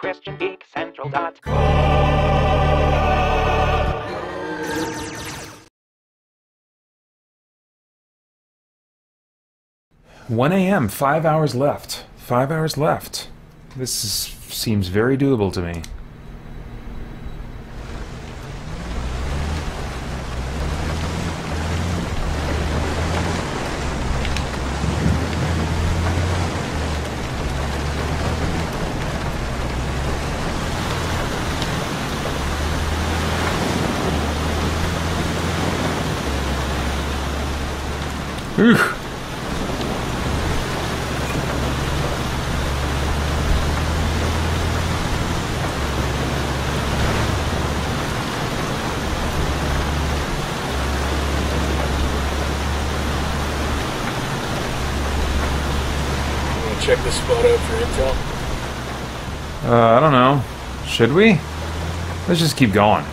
christiangeekcentral.com. 1 a.m., 5 hours left. 5 hours left. Seems very doable to me. Oof. Check this spot out for intel? I don't know. Should we? Let's just keep going.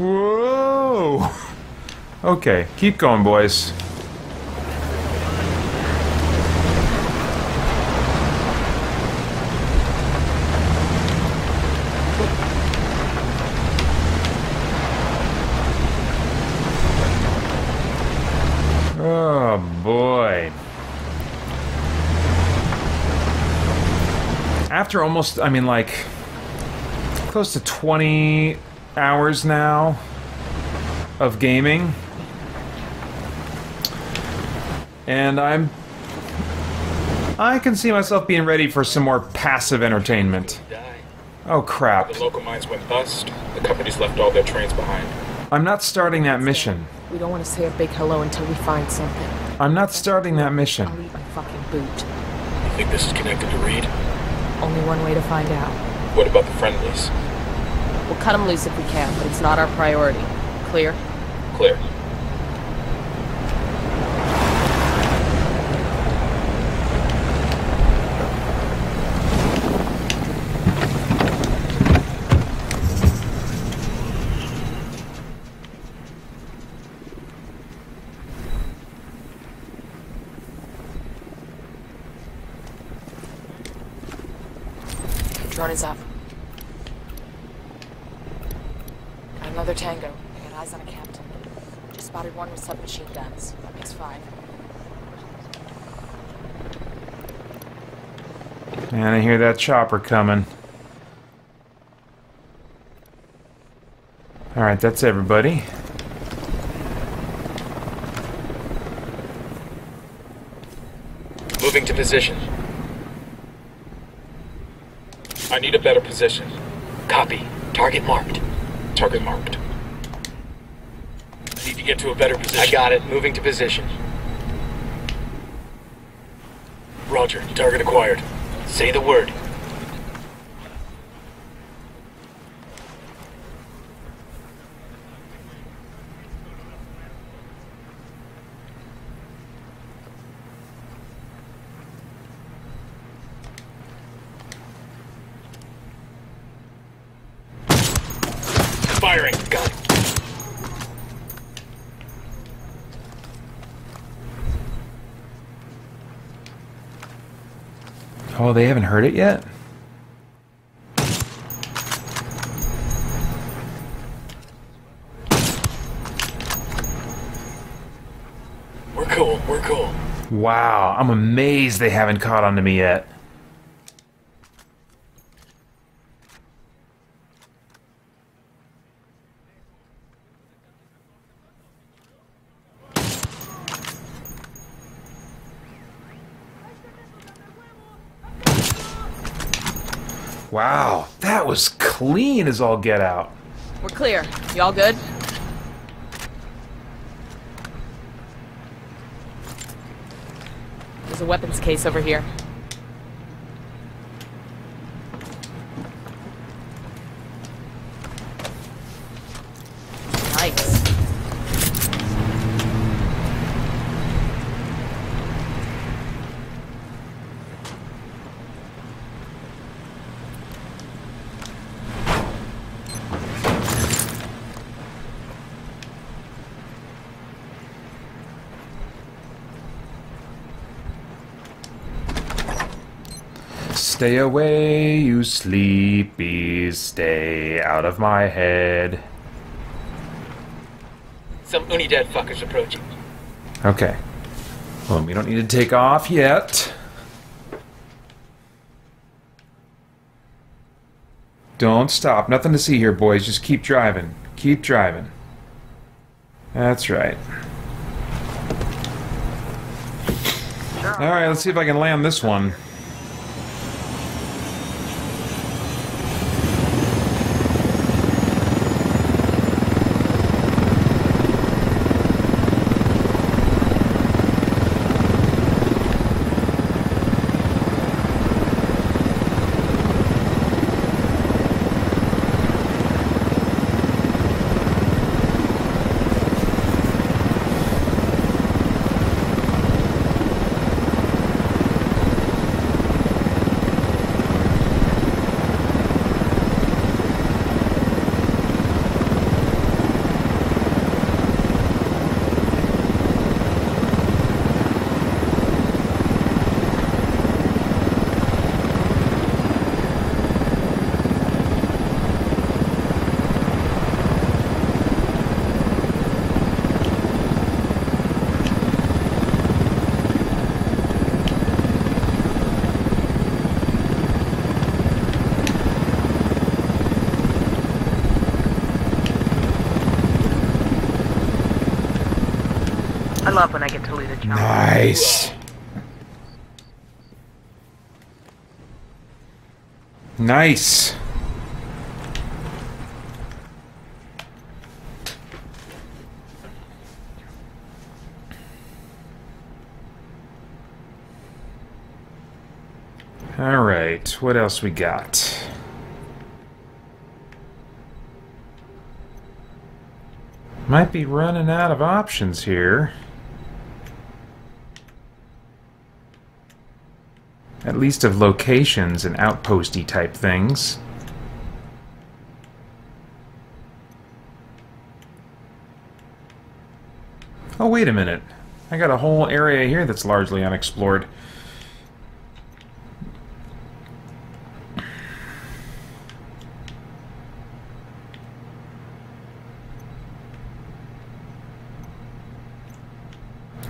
Whoa! Okay, keep going, boys. Oh, boy. After almost, I mean, like, close to 20 hours now of gaming, and I can see myself being ready for some more passive entertainment. Oh crap. The local mines went bust. The companies left all their trains behind. I'm not starting that mission. We don't want to say a big hello until we find something. I'm not starting that mission. I'll eat my fucking boot. You think this is connected to Reed? Only one way to find out. What about the friendlies? We'll cut them loose if we can, but it's not our priority. Clear? Clear. Drone is up. Got another tango. I got eyes on a captain. Just spotted one with submachine guns. That makes 5. Man, I hear that chopper coming. Alright, that's everybody. Moving to position. I need a better position. Copy. Target marked. Target marked. I need to get to a better position. I got it. Moving to position. Roger. Target acquired. Say the word. Firing. Got it. Oh, they haven't heard it yet? We're cool. We're cool. Wow, I'm amazed they haven't caught on to me yet. Wow, that was clean as all get out. We're clear. You all good? There's a weapons case over here. Nice. Stay away, you sleepies. Stay out of my head. Some Unidad fuckers approaching. Okay. Well, we don't need to take off yet. Don't stop. Nothing to see here, boys. Just keep driving. Keep driving. That's right. Alright, let's see if I can land this one. I love when I get to lead a challenge. Nice. Nice. All right, what else we got? Might be running out of options here. At least of locations and outposty type things. Oh, wait a minute. I got a whole area here that's largely unexplored.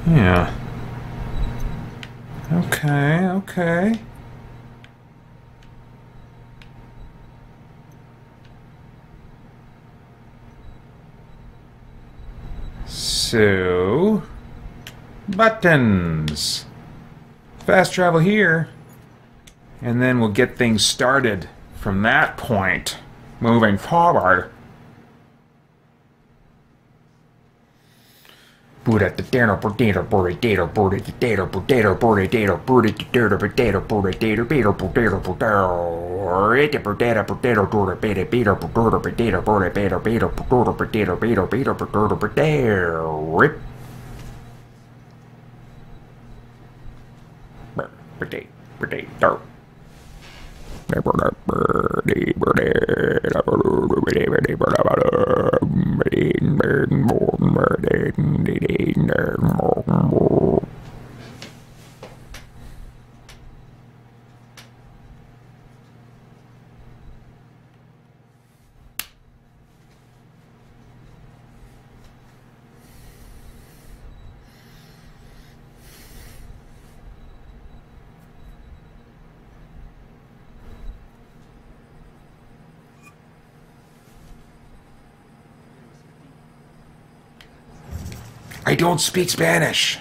Yeah. Okay, okay. So, buttons. Fast travel here. And then we'll get things started from that point, moving forward. I don't speak Spanish.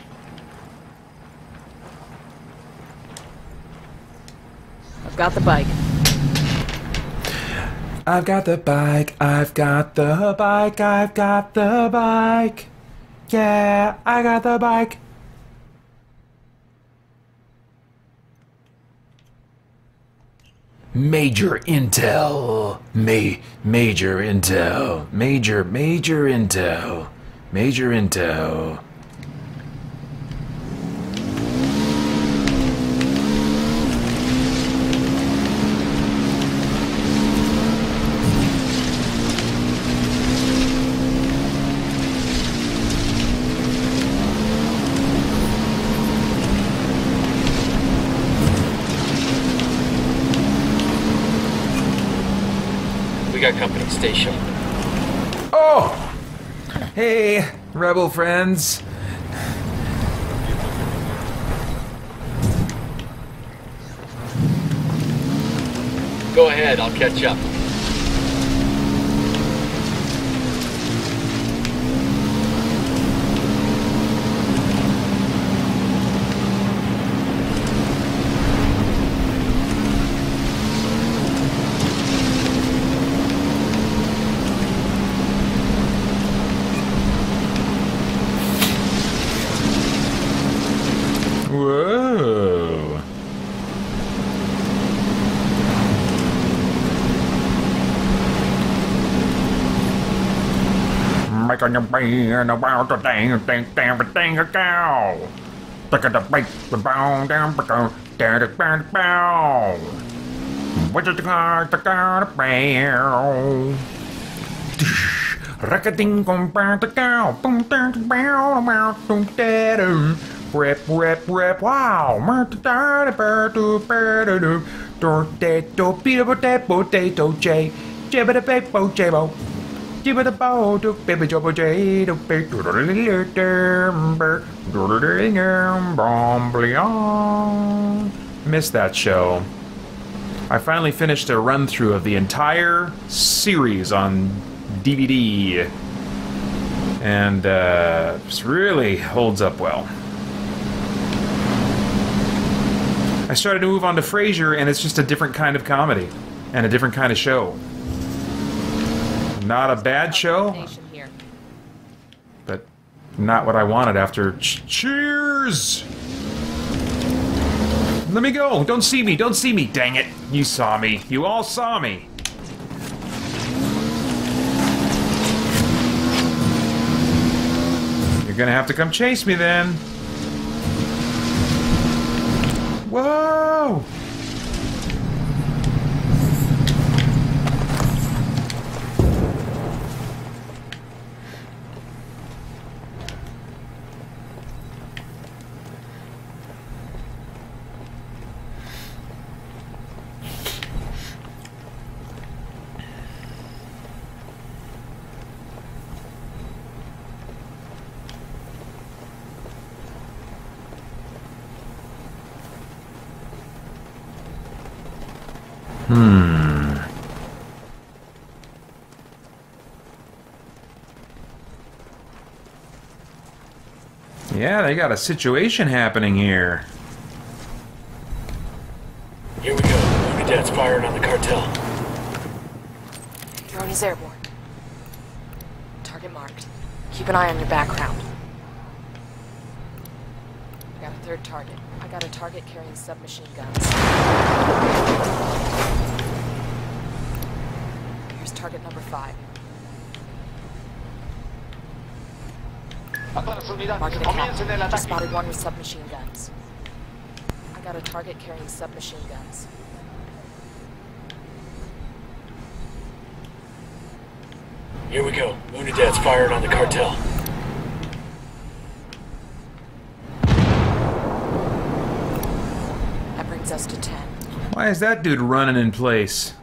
I've got the bike. I've got the bike, I've got the bike, I've got the bike. Yeah, I got the bike. Major intel. Major intel. Major intel. Major intel. We got company. Stay sharp. Oh! Hey, rebel friends. Go ahead, I'll catch up. Whoa. Making your brain about the thing, a cow. Look at the bait, the bone down, the bow. What is the car, the bow? Rack-a-ding, gong, bang, the cow. Boom, down, the bow, about, boom, da-dum. Rip, wow. Potato, J. Jibba the J-bo. Jibba the bow, do baby jobbo J. Do big Missed that show. I finally finished a run through of the entire series on DVD. And it really holds up well. I started to move on to Frasier, and it's just a different kind of comedy and a different kind of show. Not a bad show, but not what I wanted after Cheers! Let me go! Don't see me! Don't see me! Dang it! You saw me! You all saw me! You're gonna have to come chase me then. Whoa! Yeah, they got a situation happening here. Here we go. Unidad's firing on the cartel. Drone is airborne. Target marked. Keep an eye on your background. I got a third target. I got a target carrying submachine guns. Here's target number 5. Marking a captain. Just spotted one with submachine guns. I got a target carrying submachine guns. Here we go. Unidad's firing on the cartel. That brings us to 10. Why is that dude running in place?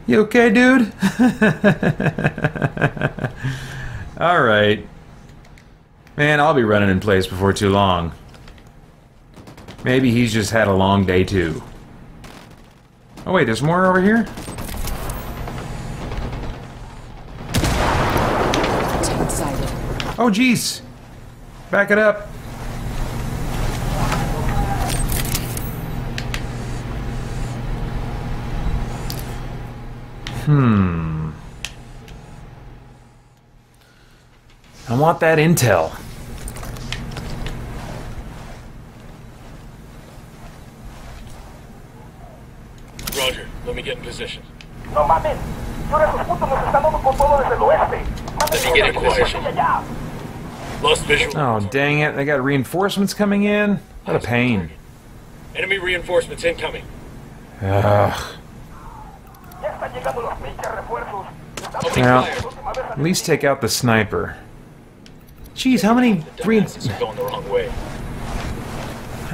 You okay, dude? Alright. Man, I'll be running in place before too long. Maybe he's just had a long day too. Oh wait, there's more over here? Tank sighted. Oh jeez! Back it up. I want that intel. Roger, let me get in position. No mames. Yo esos putos nos están dando con todo desde el oeste. Let me get in position. Lost visual. Oh, dang it. They got reinforcements coming in? What a pain. Enemy reinforcements incoming. Ugh. Ya están llegando los pinches refuerzos. Well, at least take out the sniper. Jeez, how many Dumbasses are going the wrong way.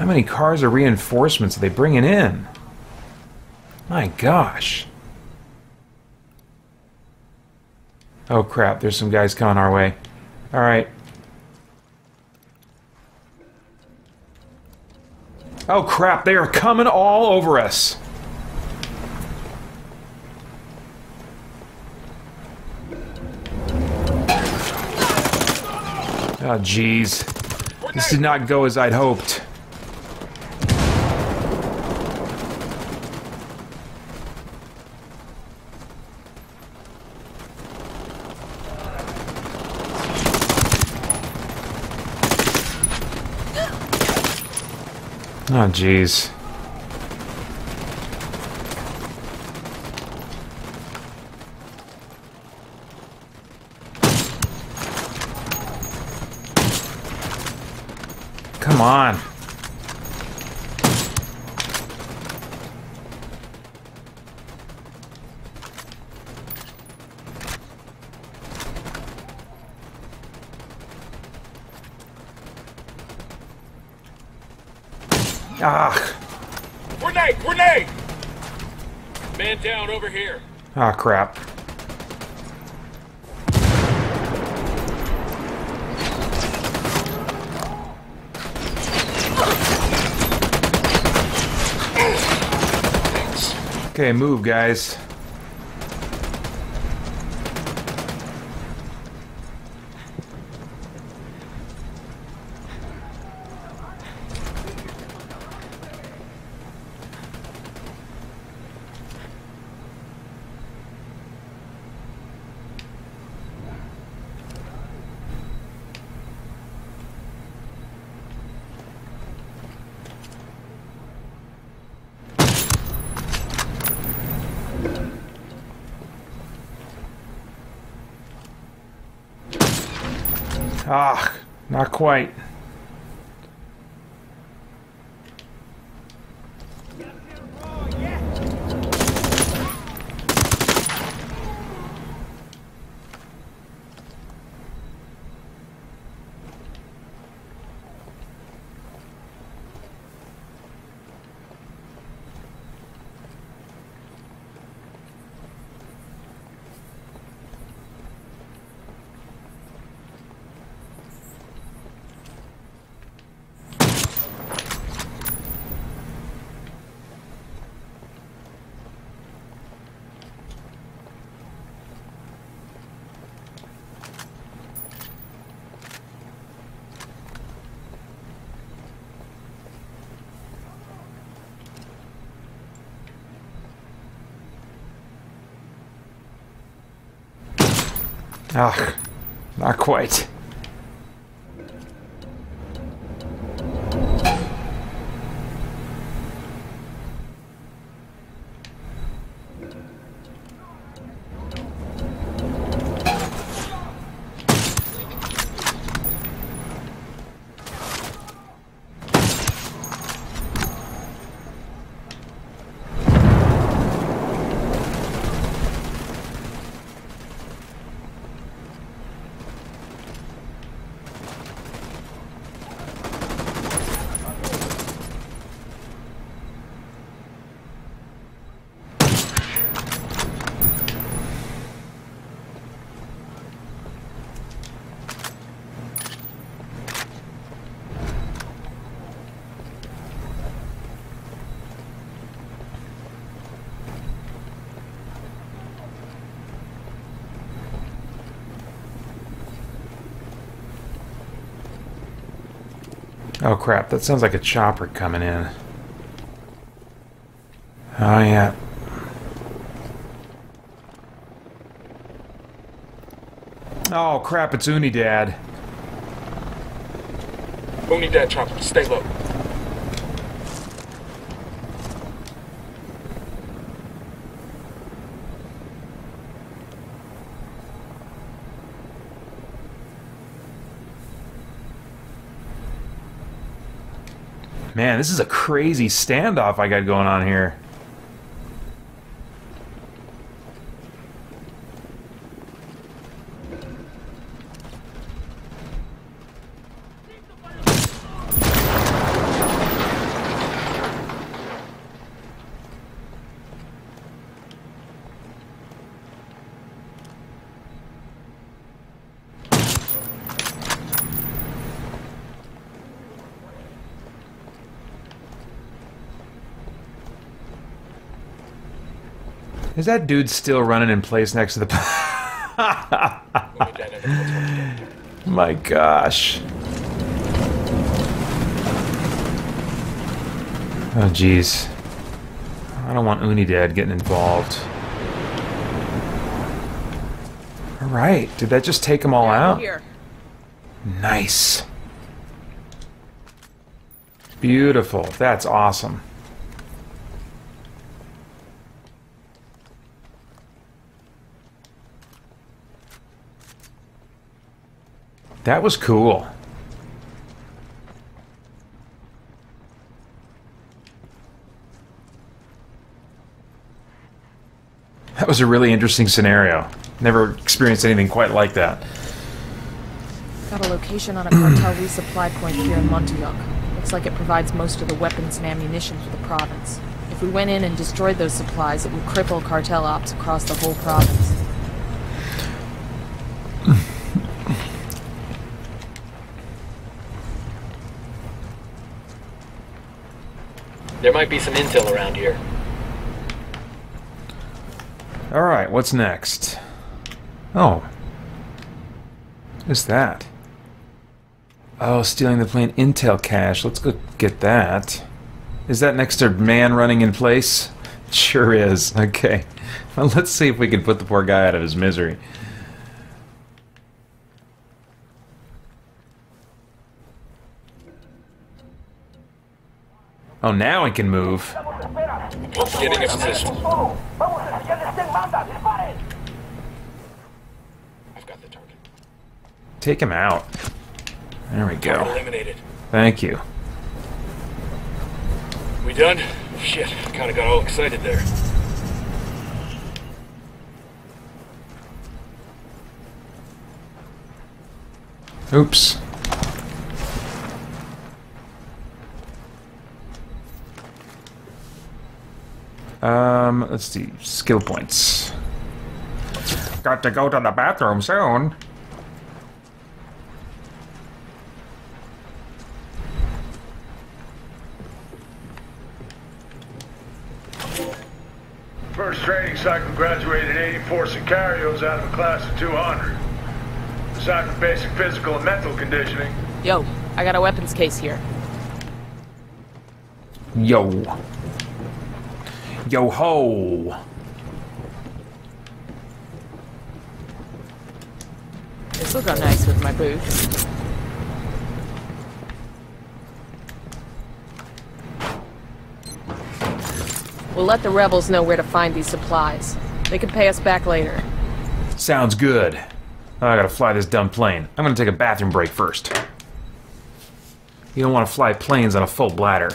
how many cars or reinforcements are they bringing in? My gosh. Oh crap, there's some guys coming our way. Alright. Oh crap, they are coming all over us. Oh jeez. This did not go as I'd hoped. Oh, jeez. Come on. Ah. Grenade! Grenade! Man down over here. Ah, crap. Okay, move, guys. Ah, not quite. Ah, not quite. Oh crap, that sounds like a chopper coming in. Oh yeah. Oh crap, it's Unidad. Unidad chopper, stay low. Man, this is a crazy standoff I got going on here. Is that dude still running in place next to the... My gosh. Oh, jeez. I don't want Unidad getting involved. Alright, did that just take them all out? Here. Nice. Beautiful. That's awesome. That was cool. That was a really interesting scenario. Never experienced anything quite like that. Got a location on a cartel resupply point here in Montauk. Looks like it provides most of the weapons and ammunition for the province. If we went in and destroyed those supplies, it would cripple cartel ops across the whole province. There might be some intel around here. Alright, what's next? Oh. What's that? Oh, stealing the plane intel cache. Let's go get that. Is that next to man running in place? It sure is. Okay. Well, let's see if we can put the poor guy out of his misery. Oh, now he can move. Getting a position. I've got the target. Take him out. There we go. Eliminated. Thank you. We done? Shit, kinda got all excited there. Oops. Let's see. Skill points. Got to go to the bathroom soon. First training cycle graduated 84 Sicarios out of a class of 200. Aside from basic physical and mental conditioning. Yo, I got a weapons case here. Yo. Yo ho. This will go nice with my boots. We'll let the rebels know where to find these supplies. They can pay us back later. Sounds good. I gotta fly this dumb plane. I'm gonna take a bathroom break first. You don't want to fly planes on a full bladder.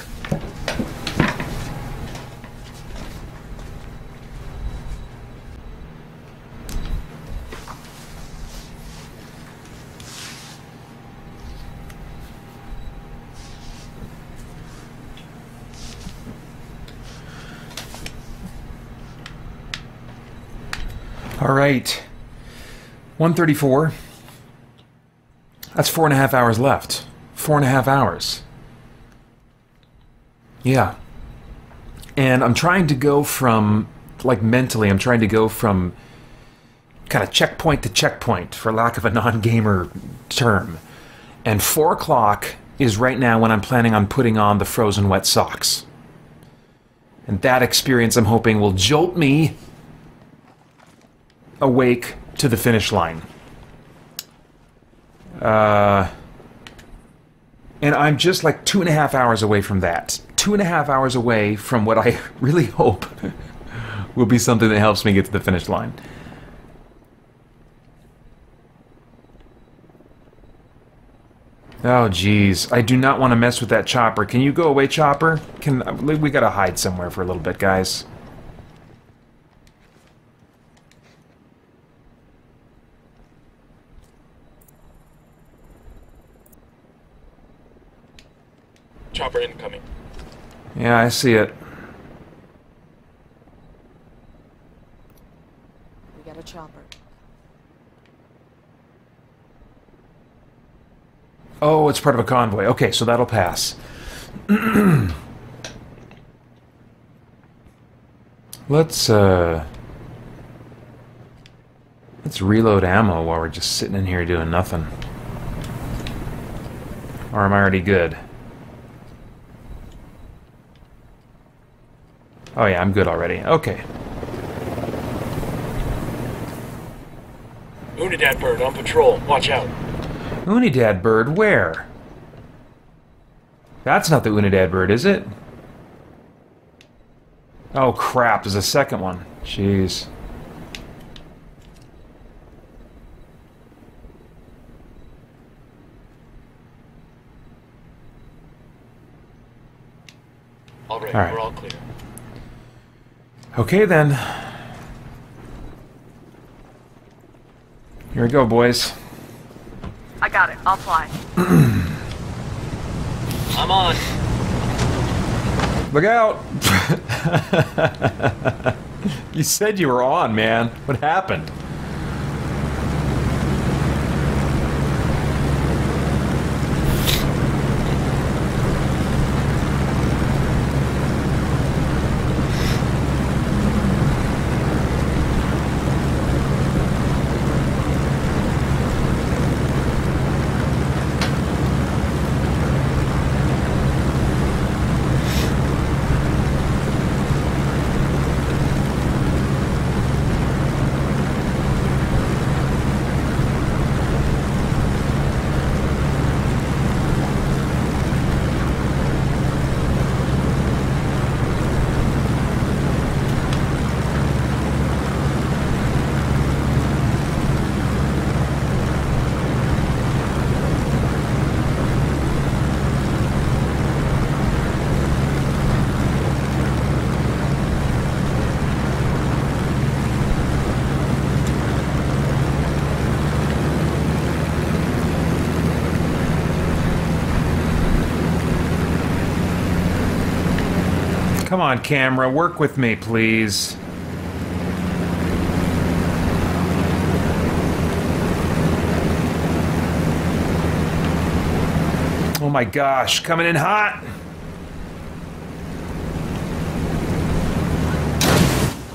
All right, 1:34. That's 4.5 hours left. 4.5 hours. Yeah. And I'm trying to go from, like mentally, I'm trying to go from kind of checkpoint to checkpoint, for lack of a non-gamer term. And 4 o'clock is right now when I'm planning on putting on the frozen wet socks. And that experience, I'm hoping, will jolt me awake to the finish line. And I'm just like 2.5 hours away from that. 2.5 hours away from what I really hope will be something that helps me get to the finish line. Oh, jeez. I do not want to mess with that chopper. Can you go away, chopper? We gotta hide somewhere for a little bit, guys. Chopper incoming. Yeah, I see it. We got a chopper. Oh, it's part of a convoy. Okay, so that'll pass. Let's reload ammo while we're just sitting in here doing nothing. Or am I already good? Oh yeah, I'm good already. Okay. Unidad bird on patrol. Watch out. Unidad bird, where? That's not the Unidad bird, is it? Oh crap, there's a second one. Jeez. All right, All right. we're all clear. Okay then. Here we go, boys. I got it. I'll fly. I'm on. Look out! You said you were on, man. What happened? Come on, camera, work with me, please. Oh my gosh, coming in hot!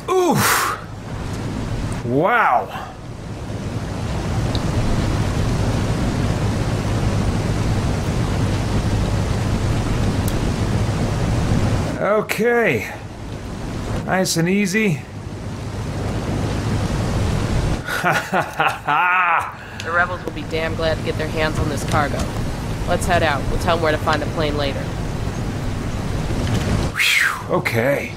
Oof! Wow! Okay. Nice and easy. Ha ha ha ha! The rebels will be damn glad to get their hands on this cargo. Let's head out. We'll tell them where to find the plane later. Whew, okay.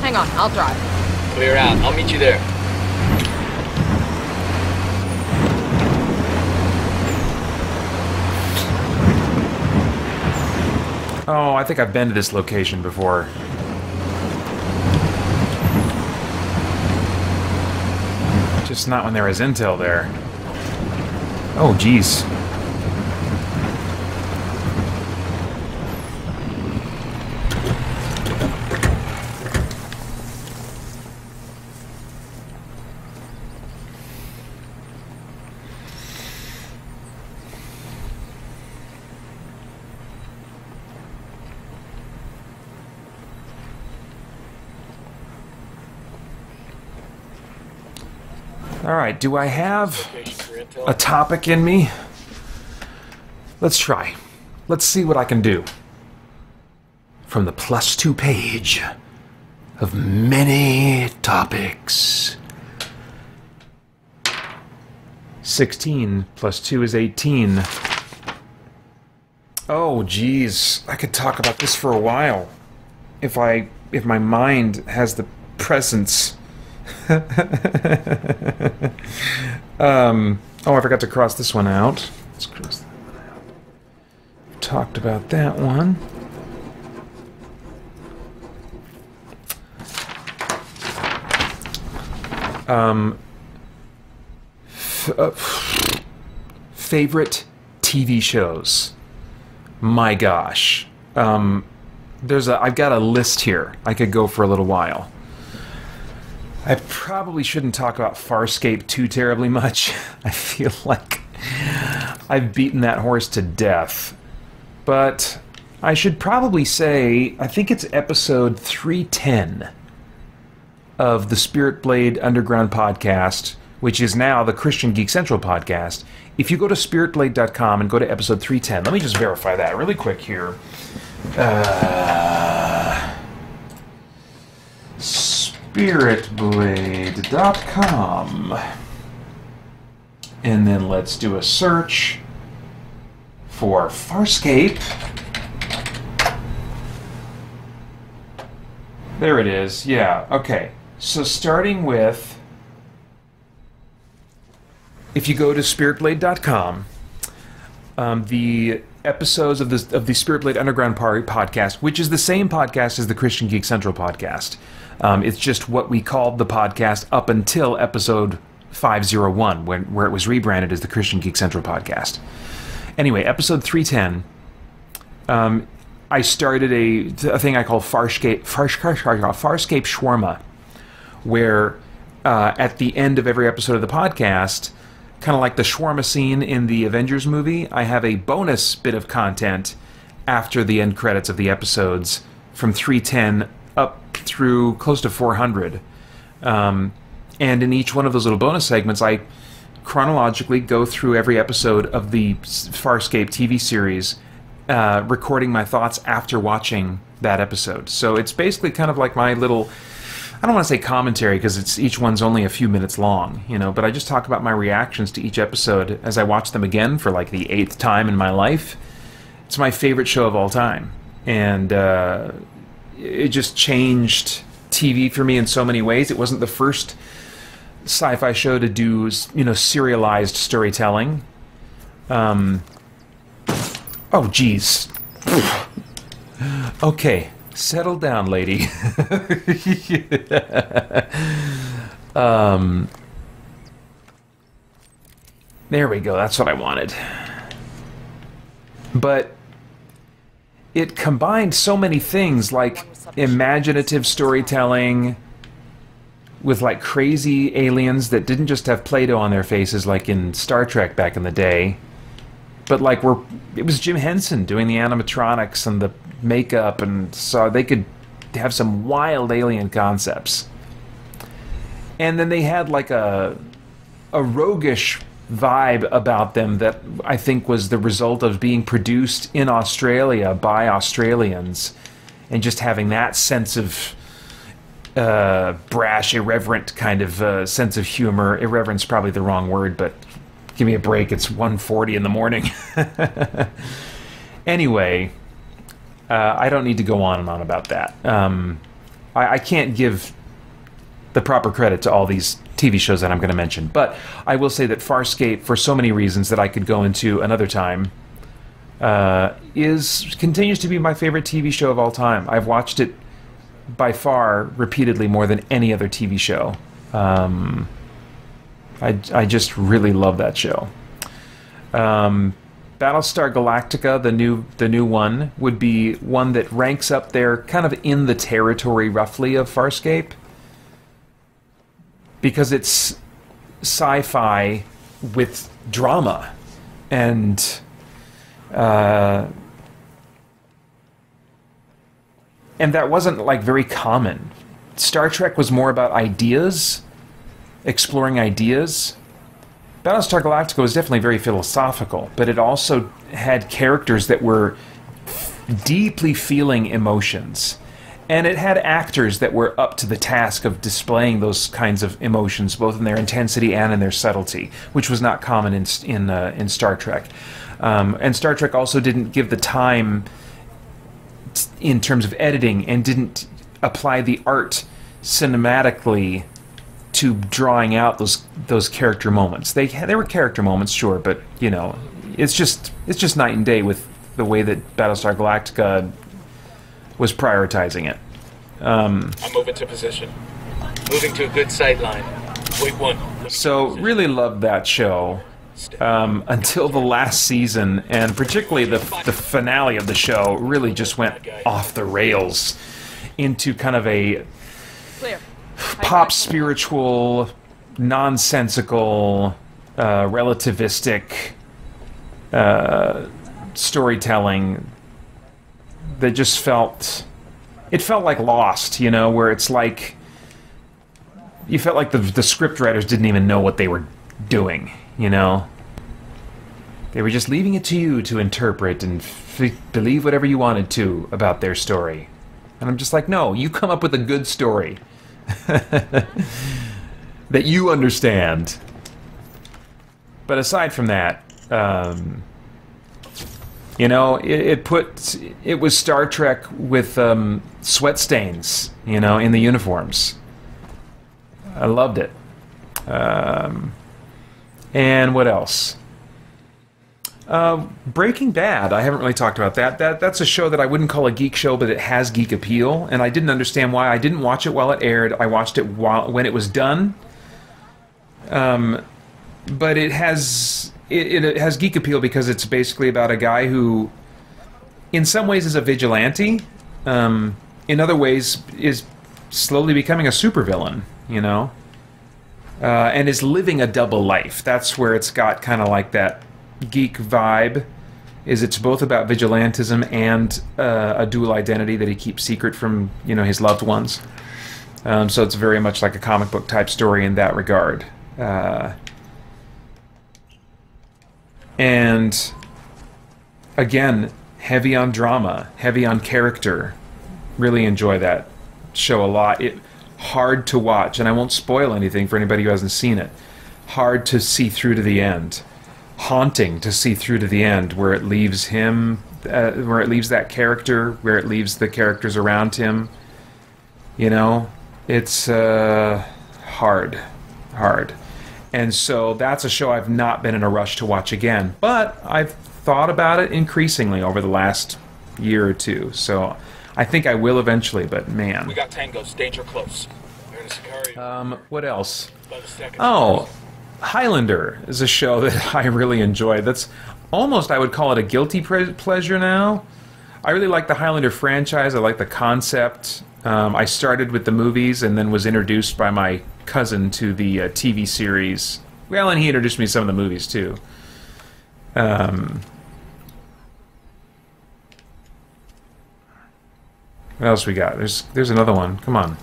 Hang on, I'll drive. Clear out. I'll meet you there. Oh, I think I've been to this location before. Just not when there was intel there. Oh, geez. Alright, do I have Location for intel. a topic in me? Let's try. Let's see what I can do. From the +2 page of many topics. 16 plus 2 is 18. Oh, geez. I could talk about this for a while. If my mind has the presence. Oh, I forgot to cross this one out. Let's cross that one out. Talked about that one. Favorite TV shows. My gosh. I've got a list here. I could go for a little while. I probably shouldn't talk about Farscape too terribly much. I feel like I've beaten that horse to death. But I should probably say, I think it's episode 310 of the Spirit Blade Underground podcast, which is now the Christian Geek Central podcast. If you go to spiritblade.com and go to episode 310, let me just verify that really quick here. Spiritblade.com. And then let's do a search for Farscape. There it is. Yeah, okay. So starting with, if you go to spiritblade.com, the episodes of the Spirit Blade Underground podcast, which is the same podcast as the Christian Geek Central podcast. It's just what we called the podcast up until episode 501, where it was rebranded as the Christian Geek Central podcast. Anyway, episode 310, I started a thing I call Farscape Shawarma, where at the end of every episode of the podcast, kind of like the shawarma scene in the Avengers movie, I have a bonus bit of content after the end credits of the episodes from 310 up through close to 400. And in each one of those little bonus segments, I chronologically go through every episode of the Farscape TV series, recording my thoughts after watching that episode. So it's basically kind of like my little, I don't want to say commentary because each one's only a few minutes long, you know, but I just talk about my reactions to each episode as I watch them again for like the 8th time in my life. It's my favorite show of all time, and it just changed TV for me in so many ways. It wasn't the first sci-fi show to do, you know, serialized storytelling. Oh, geez. Okay. Settle down, lady. There we go. That's what I wanted. But it combined so many things, like imaginative storytelling with like crazy aliens that didn't just have Play-Doh on their faces like in Star Trek back in the day, but like it was Jim Henson doing the animatronics and the makeup, and so they could have some wild alien concepts. And then they had like a roguish vibe about them that I think was the result of being produced in Australia by Australians, and just having that sense of brash, irreverent kind of sense of humor. Irreverent's probably the wrong word, but give me a break, it's 1:40 in the morning. Anyway, I don't need to go on and on about that. I can't give the proper credit to all these TV shows that I'm going to mention, but I will say that Farscape, for so many reasons that I could go into another time, continues to be my favorite TV show of all time. I've watched it by far repeatedly more than any other TV show. I just really love that show. Battlestar Galactica, the new one, would be one that ranks up there kind of in the territory roughly of Farscape, because it's sci-fi with drama, and that wasn't like very common. Star Trek was more about ideas, exploring ideas. Battlestar Galactica was definitely very philosophical, but it also had characters that were deeply feeling emotions. And it had actors that were up to the task of displaying those kinds of emotions, both in their intensity and in their subtlety, which was not common in Star Trek. And Star Trek also didn't give the time in terms of editing, and didn't apply the art cinematically to drawing out those character moments. There were character moments, sure, but you know, it's just night and day with the way that Battlestar Galactica was prioritizing it. I'm moving to position. Moving to a good sight line. Wait one. So really loved that show until the last season, and particularly the finale of the show really just went off the rails into kind of a Clear. pop spiritual, nonsensical, relativistic storytelling that just felt like Lost, you know, where it's like you felt like the script writers didn't even know what they were doing, you know. They were just leaving it to you to interpret and believe whatever you wanted to about their story. And I'm just like, no, you come up with a good story that you understand. But aside from that, you know, it was Star Trek with sweat stains, you know, in the uniforms. I loved it. And what else? Breaking Bad. I haven't really talked about that. That's a show that I wouldn't call a geek show, but it has geek appeal, and I didn't understand why. I didn't watch it while it aired. I watched it when it was done. But it has geek appeal because it's basically about a guy who, in some ways, is a vigilante. In other ways, is slowly becoming a supervillain, you know, and is living a double life. That's where it's got kind of like that geek vibe. Is it's both about vigilantism and a dual identity that he keeps secret from, you know, his loved ones. So it's very much like a comic book type story in that regard. And again, heavy on drama, heavy on character. Really enjoy that show a lot. Hard to watch, and I won't spoil anything for anybody who hasn't seen it. Hard to see through to the end. Haunting to see through to the end, where it leaves him, where it leaves that character, where it leaves the characters around him. You know, it's hard. And so that's a show I've not been in a rush to watch again, but I've thought about it increasingly over the last year or two. So I think I will eventually, but man. We got tangos. Danger close. We're in a Sicario. What else? About a second. Oh, Highlander is a show that I really enjoy. That's almost, I would call it a guilty pleasure now. I really like the Highlander franchise. I like the concept. I started with the movies and then was introduced by my cousin to the TV series. Well, and he introduced me to some of the movies too. What else we got? There's another one. Come on.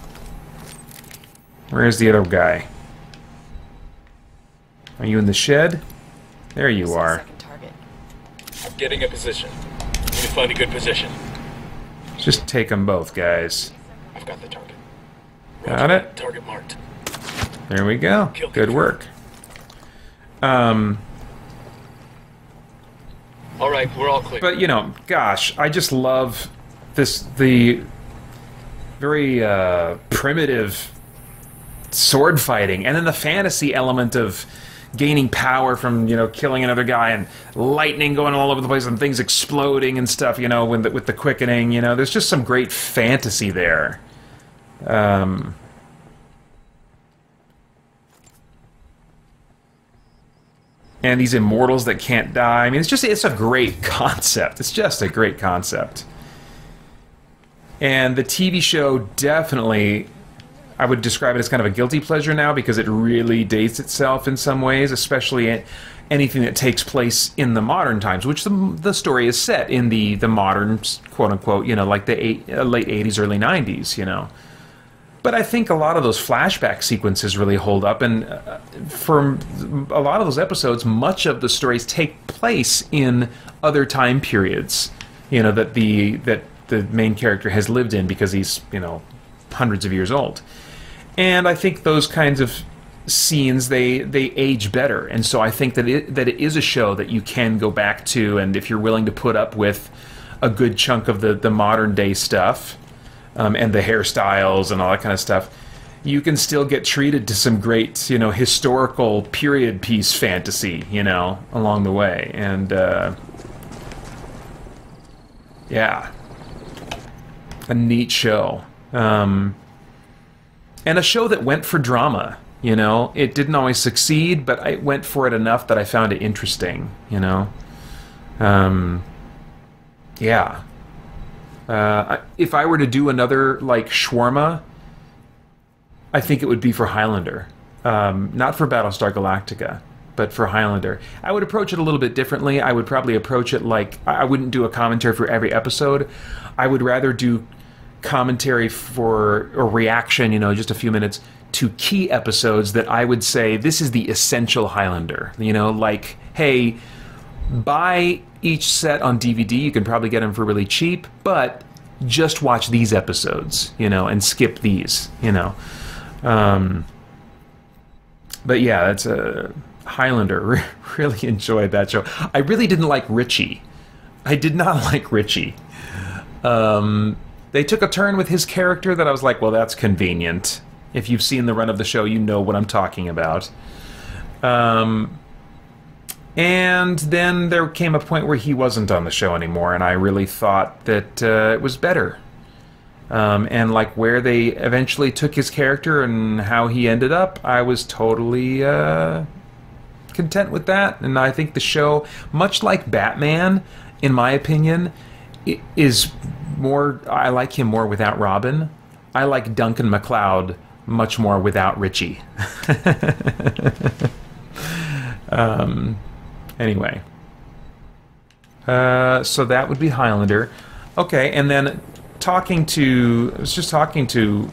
Where's the other guy? Are you in the shed? There you are. Second target. I'm getting a position. Need to find a good position. Just take them both, guys. I've got the target. Got it? Target marked. There we go. Kill Good work. All right, we're all clear. But, you know, gosh, I just love the very primitive sword fighting, and then the fantasy element of gaining power from, you know, killing another guy, and lightning going all over the place and things exploding and stuff, you know, with the quickening, you know, there's just some great fantasy there. And these immortals that can't die. I mean, it's a great concept. It's just a great concept. And the TV show definitely, I would describe it as kind of a guilty pleasure now, because it really dates itself in some ways, especially anything that takes place in the modern times, which the story is set in the modern, quote-unquote, you know, like the late 80s, early 90s, you know. But I think a lot of those flashback sequences really hold up, and for a lot of those episodes, much of the stories take place in other time periods, you know, that the main character has lived in because he's, you know, hundreds of years old. And I think those kinds of scenes, they age better, and so I think that it is a show that you can go back to, and if you're willing to put up with a good chunk of the modern day stuff, and the hairstyles and all that kind of stuff, you can still get treated to some great, you know, historical period piece fantasy, you know, along the way. And yeah, a neat show, and a show that went for drama. You know, it didn't always succeed, but I went for it enough that I found it interesting. You know, yeah. If I were to do another, like, shawarma, I think it would be for Highlander. Not for Battlestar Galactica, but for Highlander. I would approach it a little bit differently. I would probably approach it like, I wouldn't do a commentary for every episode. I would rather do commentary for, or reaction, you know, just a few minutes, to key episodes that I would say, this is the essential Highlander. You know, like, hey, buy each set on DVD, you can probably get them for really cheap, but just watch these episodes, you know, and skip these, you know. But yeah, that's a Highlander. Really enjoyed that show. I really didn't like Richie. I did not like Richie. They took a turn with his character that I was like, well, that's convenient. If you've seen the run of the show, you know what I'm talking about. And then there came a point where he wasn't on the show anymore, and I really thought that it was better. And like where they eventually took his character and how he ended up, I was totally content with that. And I think the show, much like Batman, in my opinion, is more, I like him more without Robin. I like Duncan MacLeod much more without Richie. Anyway, so that would be Highlander. Okay, and then I was just talking to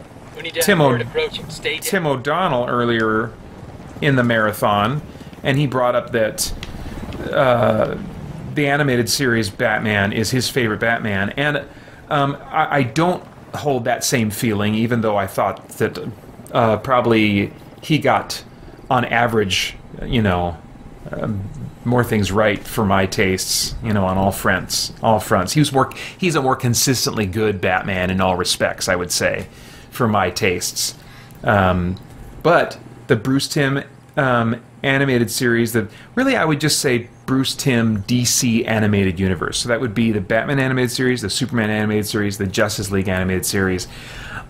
Tim O'Donnell earlier in the marathon, and he brought up that the animated series Batman is his favorite Batman, and I don't hold that same feeling, even though I thought that probably he got, on average, you know, more things right for my tastes, you know, on all fronts. He's a more consistently good Batman in all respects, I would say, for my tastes. But the Bruce Timm animated series, really I would just say Bruce Timm DC animated universe. So that would be the Batman animated series, the Superman animated series, the Justice League animated series.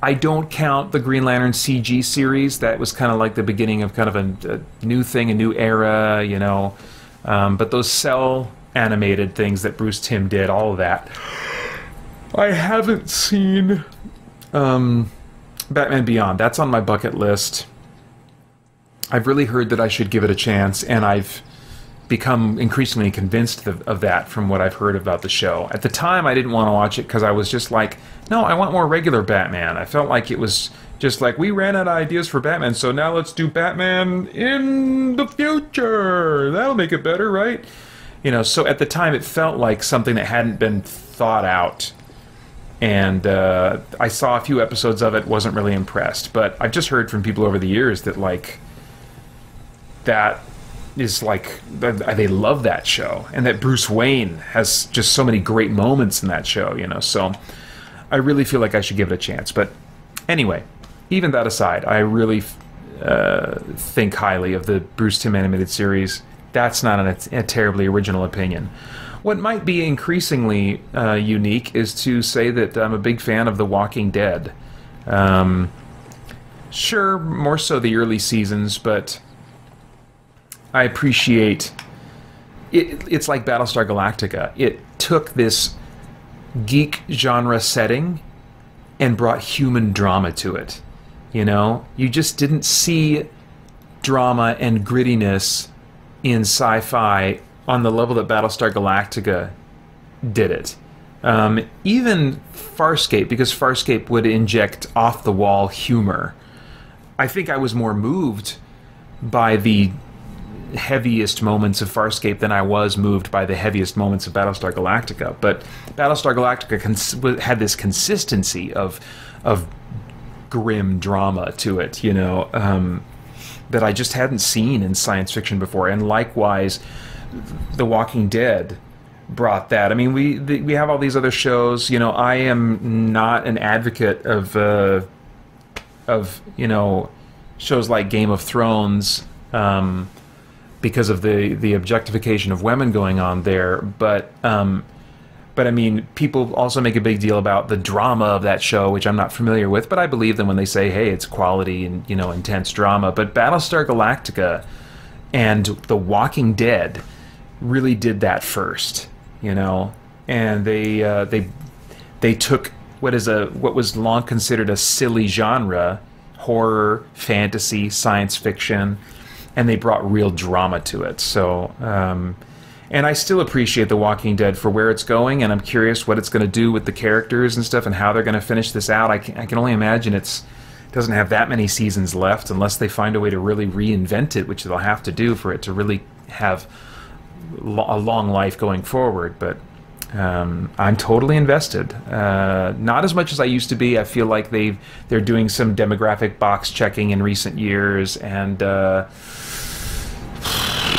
I don't count the Green Lantern CG series. That was kind of like the beginning of kind of a new thing, a new era, you know. But those cell animated things that Bruce Timm did, all of that. I haven't seen Batman Beyond. That's on my bucket list. I've really heard that I should give it a chance, and I've become increasingly convinced of that from what I've heard about the show. At the time, I didn't want to watch it because I was just like, no, I want more regular Batman. I felt like it was just like, we ran out of ideas for Batman, so now let's do Batman in the future. That'll make it better, right? You know, so at the time it felt like something that hadn't been thought out. And I saw a few episodes of it, wasn't really impressed. But I've just heard from people over the years that, like, that is like, they love that show. And that Bruce Wayne has just so many great moments in that show, you know. So I really feel like I should give it a chance. But anyway, even that aside, I really think highly of the Bruce Timm animated series. That's not a terribly original opinion. What might be increasingly unique is to say that I'm a big fan of The Walking Dead. Sure, more so the early seasons, but I appreciate it. It's like Battlestar Galactica. It took this geek genre setting and brought human drama to it. You know, you just didn't see drama and grittiness in sci-fi on the level that Battlestar Galactica did it. Even Farscape, because Farscape would inject off-the-wall humor. I think I was more moved by the heaviest moments of Farscape than I was moved by the heaviest moments of Battlestar Galactica. But Battlestar Galactica had this consistency of grim drama to it, you know, that I just hadn't seen in science fiction before. And likewise, The Walking Dead brought that. I mean, we have all these other shows. You know, I am not an advocate of you know, shows like Game of Thrones, because of the objectification of women going on there, but I mean, people also make a big deal about the drama of that show, which I'm not familiar with, but I believe them when they say, hey, it's quality and, you know, intense drama. But Battlestar Galactica and The Walking Dead really did that first, you know, and they took what was long considered a silly genre, horror, fantasy, science fiction, and they brought real drama to it. So, and I still appreciate The Walking Dead for where it's going, and I'm curious what it's going to do with the characters and stuff, and how they're going to finish this out. I can only imagine it doesn't have that many seasons left, unless they find a way to really reinvent it, which they'll have to do for it to really have a long life going forward. But I'm totally invested. Not as much as I used to be. I feel like they're doing some demographic box checking in recent years, and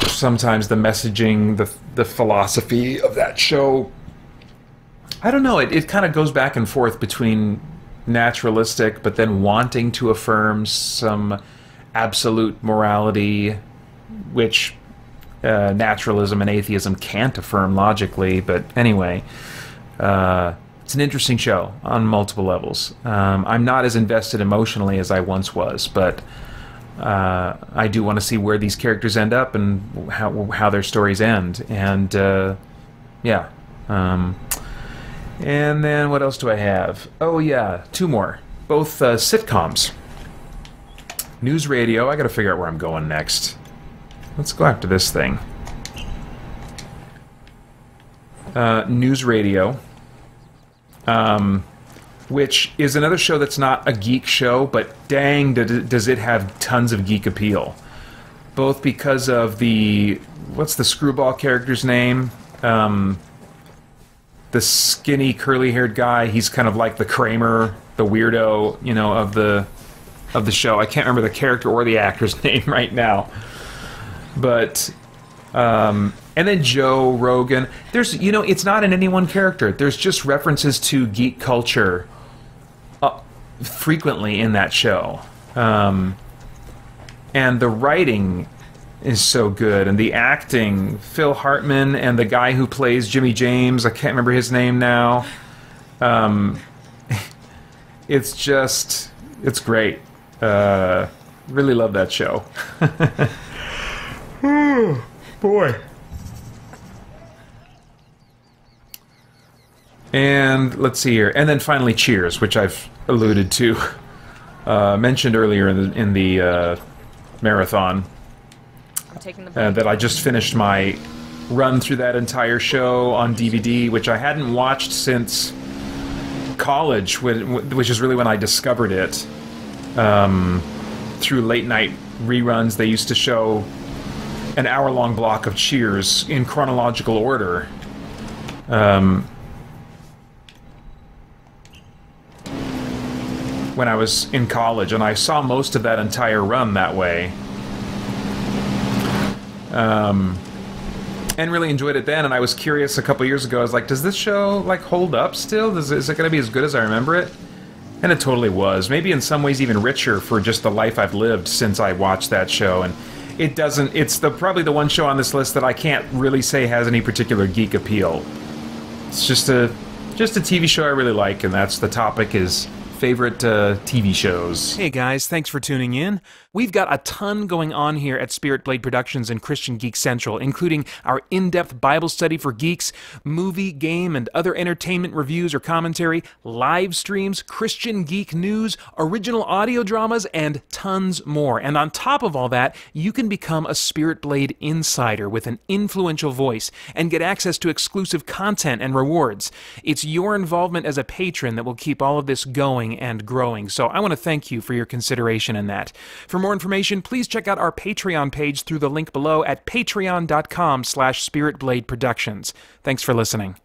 sometimes the messaging, the philosophy of that show, I don't know, it kind of goes back and forth between naturalistic but then wanting to affirm some absolute morality, which naturalism and atheism can't affirm logically. But anyway, it's an interesting show on multiple levels. I'm not as invested emotionally as I once was, but I do want to see where these characters end up and how their stories end. And yeah. And then what else do I have? Oh yeah, two more. Both sitcoms. News Radio. I got to figure out where I'm going next. Let's go after this thing. News Radio. Which is another show that's not a geek show, but dang, does it have tons of geek appeal. Both because of what's the screwball character's name? The skinny, curly-haired guy. He's kind of like the Kramer, the weirdo, you know, of the show. I can't remember the character or the actor's name right now. But, and then Joe Rogan. There's, you know, it's not in any one character. There's just references to geek culture frequently in that show. And the writing is so good, and the acting, Phil Hartman and the guy who plays Jimmy James, I can't remember his name now. It's great. Really love that show. Oh, boy. And let's see here. And then finally Cheers, which I've alluded to, mentioned earlier in the marathon. That I just finished my run through that entire show on DVD, which I hadn't watched since college, which is really when I discovered it. Through late night reruns, they used to show an hour-long block of Cheers in chronological order. When I was in college, and I saw most of that entire run that way. And really enjoyed it then, and I was curious a couple years ago, I was like, does this show like hold up still? Is it going to be as good as I remember it? And it totally was. Maybe in some ways even richer for just the life I've lived since I watched that show. And it doesn't, it's probably the one show on this list that I can't really say has any particular geek appeal. It's just a TV show I really like, and that's the topic is favorite TV shows. Hey guys, thanks for tuning in. We've got a ton going on here at Spirit Blade Productions and Christian Geek Central, including our in-depth Bible study for geeks, movie, game, and other entertainment reviews or commentary, live streams, Christian geek news, original audio dramas, and tons more. And on top of all that, you can become a Spirit Blade insider with an influential voice and get access to exclusive content and rewards. It's your involvement as a patron that will keep all of this going and growing, so I want to thank you for your consideration in that. For more information, please check out our Patreon page through the link below at patreon.com/spiritbladeproductions. Thanks for listening.